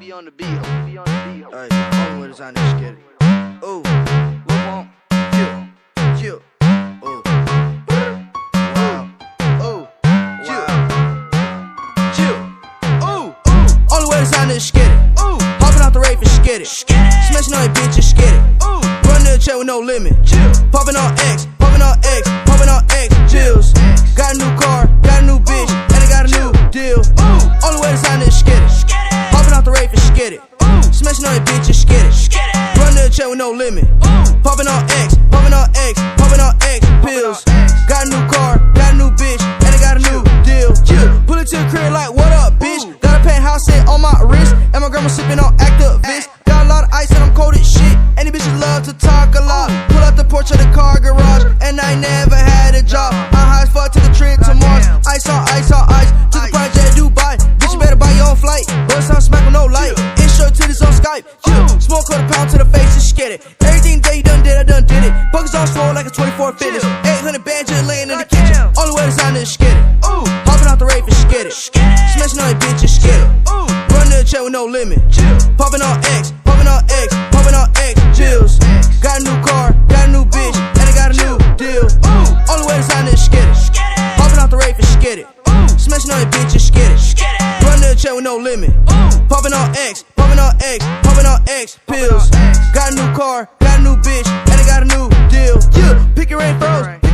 be on the beat. Alright, only way to sign this shit. Ooh, what want? Chill. Ooh. Wow. Ooh. Chill. Ooh. Only way to sign this skid it. Ooh. Hopping out the rave and skid it. Smashing on your bitch and skid it. Ooh. Run to the chair with no limit. Chill. Popping on X, popping on X, popping on X. Chills. Got a new car, got a new bitch, and I got a new deal. Ooh. Only way to sign this skid it. Hopping out the rave and skid it. Smashing on your bitch and skid it. Run to the chair with no limit. Popping on X, popping on X, popping on X pills. Got a new car, got a new bitch, and I got a new deal. Pull it to the crib like, what up, bitch? Got a penthouse set on my wrist, and my grandma sipping on Actavis. Got a lot of ice and I'm cold as shit. Any bitches love to talk a lot. Pull out the porch of the car garage, and I never had a job. I'm high as fuck to the trip to Mars. Ice on ice on ice, to the project Dubai. Bitch, you better buy your own flight. Boys sound smack with no light. Intro to this on Skype. Smoke quarter pound to the face and skid it. Everything that you done did, I done did it. Buckets on swole like a 24 fitness. 800 bands just laying in the kitchen. Only way to sign this skid it. Hopping out the rave and skid it. Smashing on your bitch and skid it. Run to the chair with no limit. Popping on X, popping on X, popping on X. Chills. Got a new car, got a new bitch, and I got a new deal. Only way to sign this skid it. Hopping out the rave and skid it. Smashing on your bitch and skid it. Run to the chair with no limit. Popping on X, popping on X, popping on X pills. Got a new car, got a new bitch, and I got a new deal. Pick your rain froze.